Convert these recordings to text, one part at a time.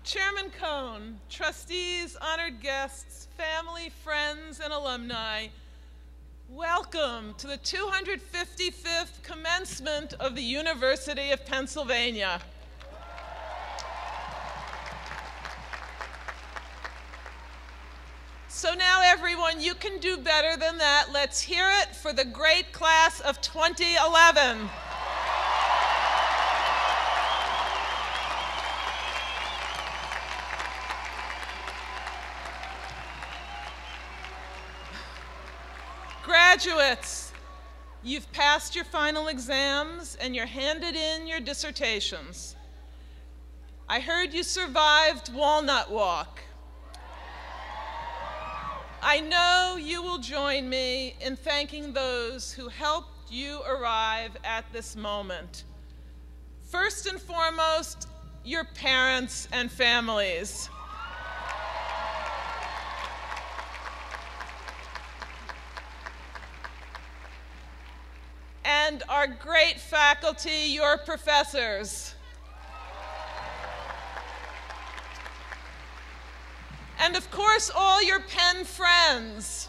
Chairman Cohn, trustees, honored guests, family, friends, and alumni, welcome to the 255th commencement of the University of Pennsylvania. So now everyone, you can do better than that. Let's hear it for the great class of 2011. Graduates, you've passed your final exams and you're handed in your dissertations. I heard you survived Walnut Walk. I know you will join me in thanking those who helped you arrive at this moment. First and foremost, your parents and families. And our great faculty, your professors. And of course, all your Penn friends.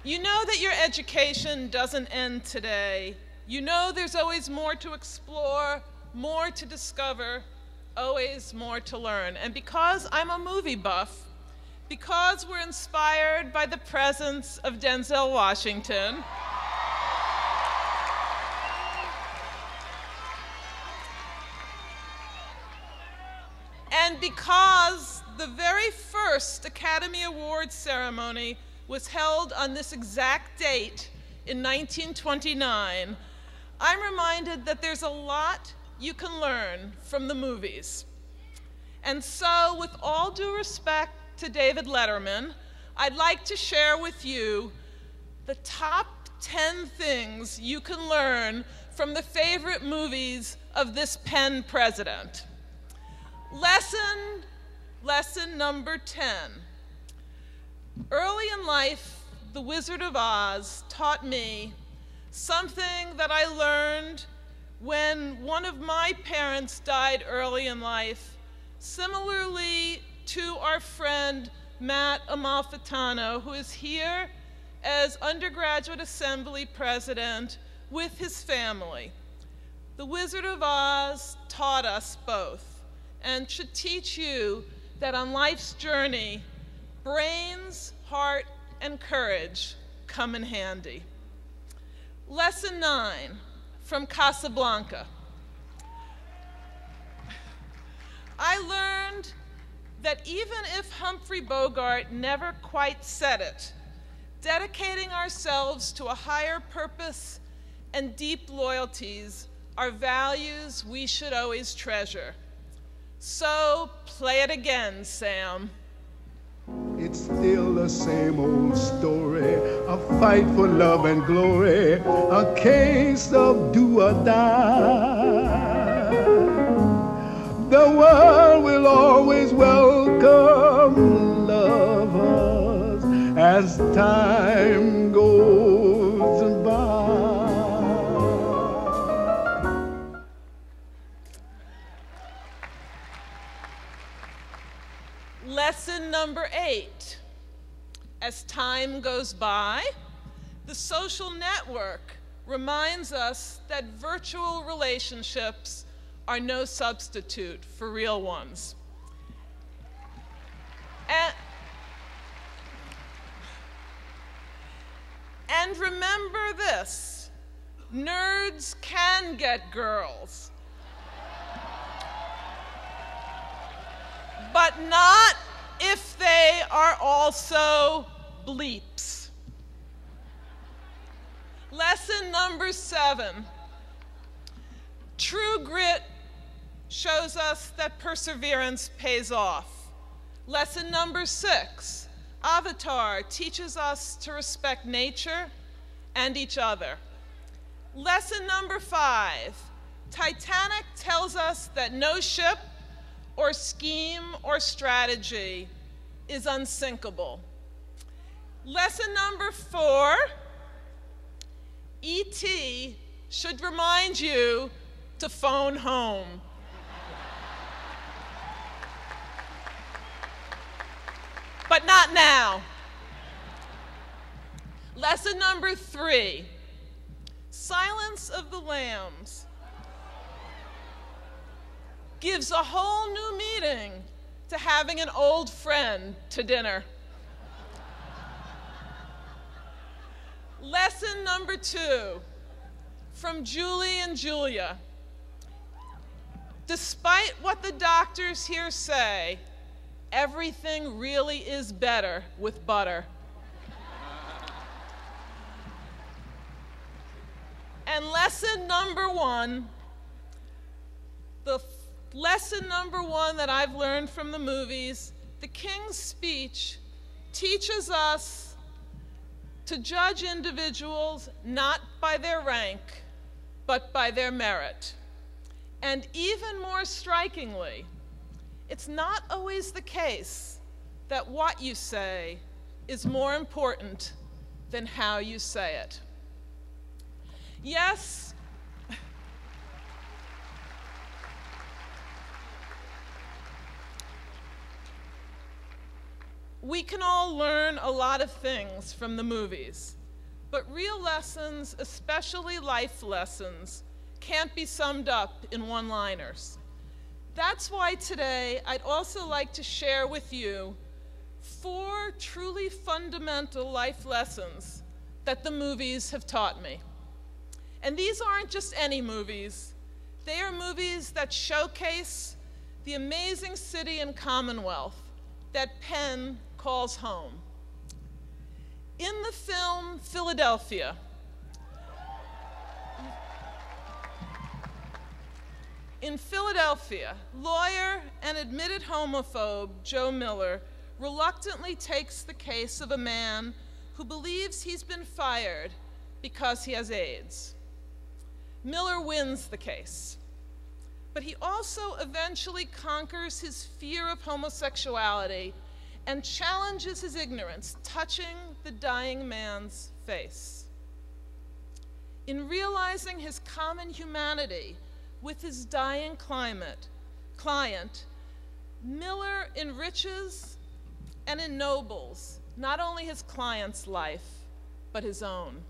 You know that your education doesn't end today. You know there's always more to explore, more to discover, always more to learn. And because I'm a movie buff, because we're inspired by the presence of Denzel Washington, and because the very first Academy Awards ceremony was held on this exact date in 1929, I'm reminded that there's a lot you can learn from the movies. And so, with all due respect to David Letterman, I'd like to share with you the top 10 things you can learn from the favorite movies of this Penn president. Lesson number 10. Early in life, The Wizard of Oz taught me something that I learned when one of my parents died early in life, similarly to our friend Matt Amalfitano, who is here as undergraduate assembly president with his family. The Wizard of Oz taught us both, and should teach you that on life's journey, brains, heart, and courage come in handy. Lesson 9 from Casablanca. I learned that even if Humphrey Bogart never quite said it, dedicating ourselves to a higher purpose and deep loyalties are values we should always treasure. So play it again, Sam. It's still the same old story, a fight for love and glory, a case of do or die. The world will always welcome lovers as time goes by. Lesson number 8. As time goes by, the social network reminds us that virtual relationships are no substitute for real ones. And remember this, nerds can get girls, but not if they are also bleeps. Lesson number 7. True grit shows us that perseverance pays off. Lesson number 6. Avatar teaches us to respect nature and each other. Lesson number 5. Titanic tells us that no ship or scheme or strategy is unsinkable. Lesson number 4, E.T. should remind you to phone home. But not now. Lesson number 3, Silence of the Lambs gives a whole new meaning to having an old friend to dinner. Lesson number 2, from Julie and Julia. Despite what the doctors here say, everything really is better with butter. And lesson number 1, lesson number 1 that I've learned from the movies, the King's Speech teaches us to judge individuals not by their rank, but by their merit. And even more strikingly, it's not always the case that what you say is more important than how you say it. Yes, we can all learn a lot of things from the movies, but real lessons, especially life lessons, can't be summed up in one-liners. That's why today I'd also like to share with you 4 truly fundamental life lessons that the movies have taught me. And these aren't just any movies. They are movies that showcase the amazing city and commonwealth that Penn calls home. In the film Philadelphia, lawyer and admitted homophobe Joe Miller reluctantly takes the case of a man who believes he's been fired because he has AIDS. Miller wins the case, but he also eventually conquers his fear of homosexuality and challenges his ignorance, touching the dying man's face. In realizing his common humanity with his dying client, Miller enriches and ennobles not only his client's life, but his own.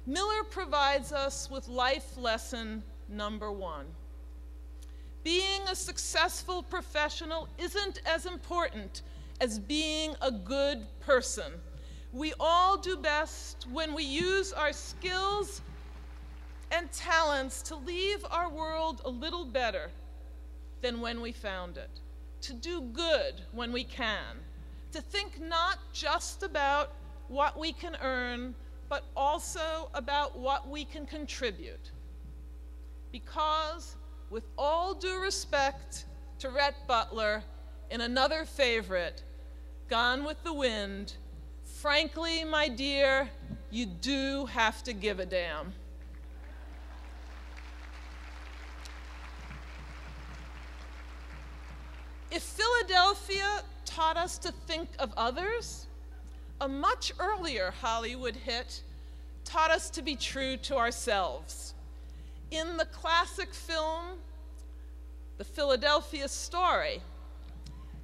Miller provides us with life lesson number 1. Being a successful professional isn't as important as being a good person. We all do best when we use our skills and talents to leave our world a little better than when we found it, to do good when we can, to think not just about what we can earn, but also about what we can contribute. Because, with all due respect to Rhett Butler in another favorite, Gone with the Wind, frankly, my dear, you do have to give a damn. If Philadelphia taught us to think of others, a much earlier Hollywood hit taught us to be true to ourselves. In the classic film, The Philadelphia Story,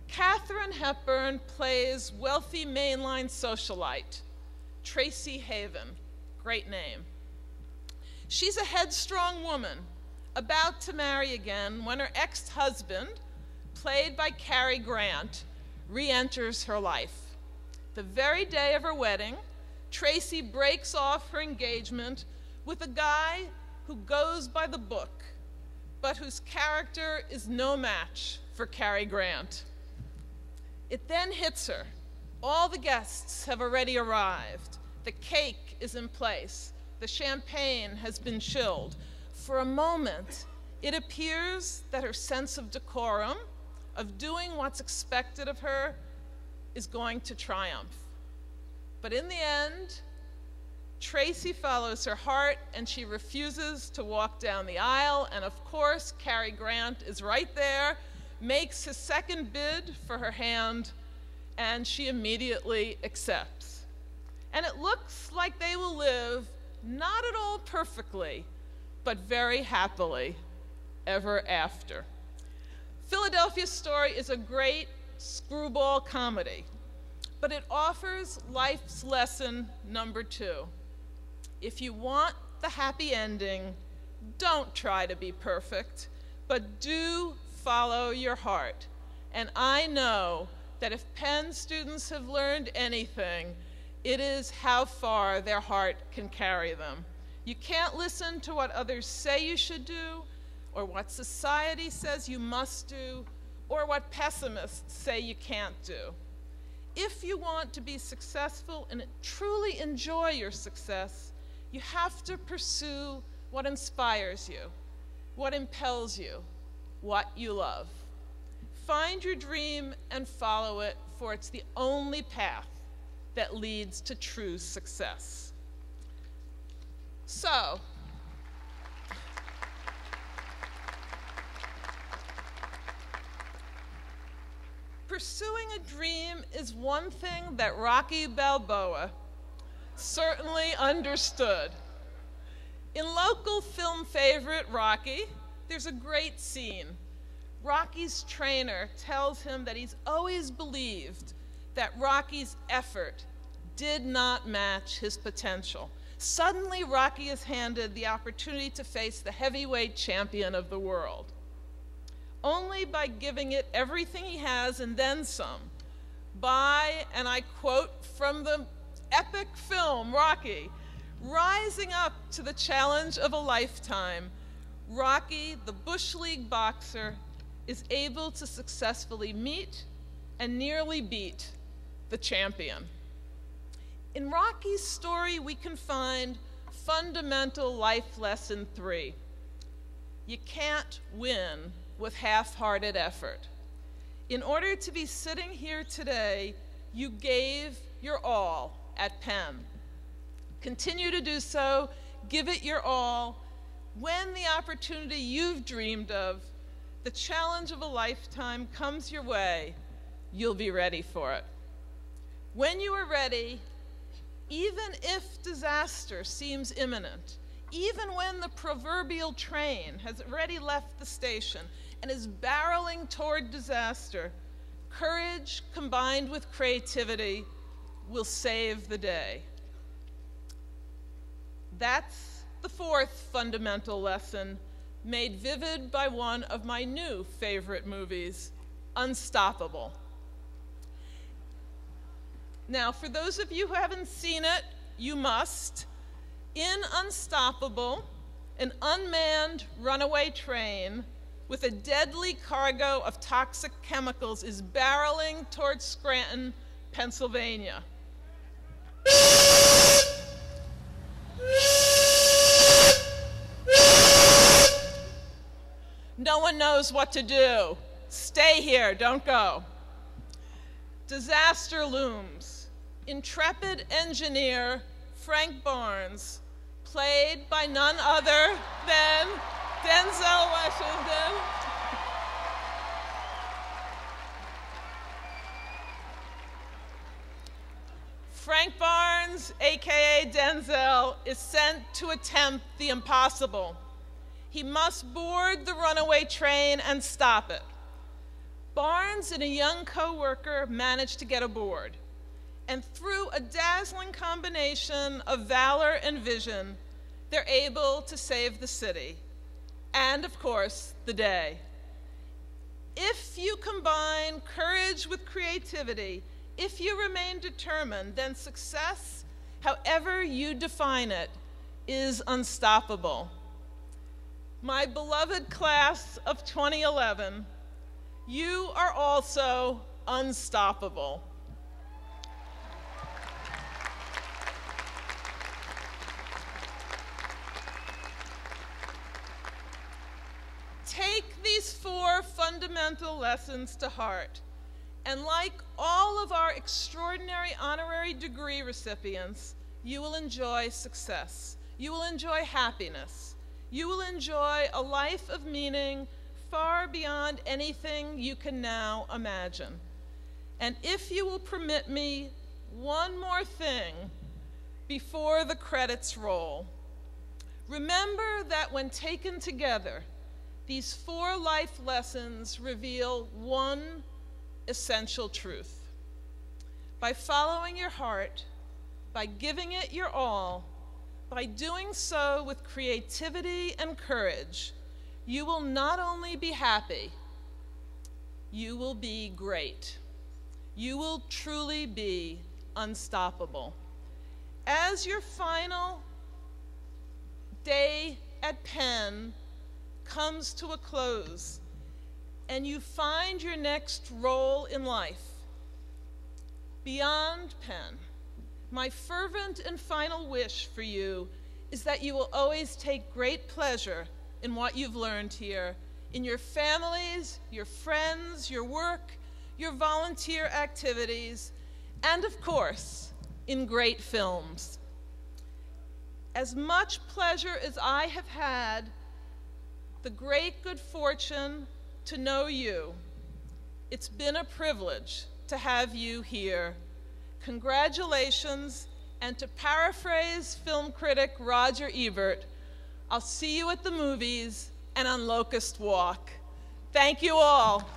Katharine Hepburn plays wealthy mainline socialite, Tracy Haven, great name. She's a headstrong woman, about to marry again when her ex-husband, played by Cary Grant, re-enters her life. The very day of her wedding, Tracy breaks off her engagement with a guy who goes by the book, but whose character is no match for Cary Grant. It then hits her. All the guests have already arrived. The cake is in place. The champagne has been chilled. For a moment, it appears that her sense of decorum, of doing what's expected of her, is going to triumph. But in the end, Tracy follows her heart and she refuses to walk down the aisle, and of course, Cary Grant is right there, makes his second bid for her hand, and she immediately accepts. And it looks like they will live not at all perfectly, but very happily ever after. Philadelphia Story is a great screwball comedy, but it offers life's lesson number 2. If you want the happy ending, don't try to be perfect, but do follow your heart. And I know that if Penn students have learned anything, it is how far their heart can carry them. You can't listen to what others say you should do, or what society says you must do, or what pessimists say you can't do. If you want to be successful and truly enjoy your success, you have to pursue what inspires you, what impels you, what you love. Find your dream and follow it, for it's the only path that leads to true success. So, pursuing a dream is one thing that Rocky Balboa certainly understood. In local film favorite Rocky, there's a great scene. Rocky's trainer tells him that he's always believed that Rocky's effort did not match his potential. Suddenly, Rocky is handed the opportunity to face the heavyweight champion of the world. Only by giving it everything he has and then some, by, and I quote from the epic film Rocky, rising up to the challenge of a lifetime, Rocky, the Bush League boxer, is able to successfully meet and nearly beat the champion. In Rocky's story, we can find fundamental life lesson 3. You can't win with half-hearted effort. In order to be sitting here today, you gave your all at Penn. Continue to do so, give it your all. When the opportunity you've dreamed of, the challenge of a lifetime comes your way, you'll be ready for it. When you are ready, even if disaster seems imminent, even when the proverbial train has already left the station and is barreling toward disaster, courage combined with creativity will save the day. That's the 4th fundamental lesson, made vivid by one of my new favorite movies, Unstoppable. Now, for those of you who haven't seen it, you must. In Unstoppable, an unmanned runaway train with a deadly cargo of toxic chemicals is barreling towards Scranton, Pennsylvania. No one knows what to do. Stay here, don't go. Disaster looms. Intrepid engineer Frank Barnes, played by none other than Denzel Washington, Frank Barnes, aka Denzel, is sent to attempt the impossible. He must board the runaway train and stop it. Barnes and a young co-worker manage to get aboard, and through a dazzling combination of valor and vision, they're able to save the city, and of course, the day. If you combine courage with creativity, if you remain determined, then success, however you define it, is unstoppable. My beloved class of 2011, you are also unstoppable. Take these 4 fundamental lessons to heart, and like all of our extraordinary honorary degree recipients, you will enjoy success. You will enjoy happiness. You will enjoy a life of meaning far beyond anything you can now imagine. And if you will permit me one more thing before the credits roll, Remember that when taken together, these 4 life lessons reveal one essential truth. By following your heart, by giving it your all, by doing so with creativity and courage, you will not only be happy, you will be great. You will truly be unstoppable. As your final day at Penn comes to a close and you find your next role in life beyond Penn, my fervent and final wish for you is that you will always take great pleasure in what you've learned here, in your families, your friends, your work, your volunteer activities, and of course, in great films. As much pleasure as I have had the great good fortune to know you, it's been a privilege to have you here. Congratulations, and to paraphrase film critic Roger Ebert, I'll see you at the movies and on Locust Walk. Thank you all.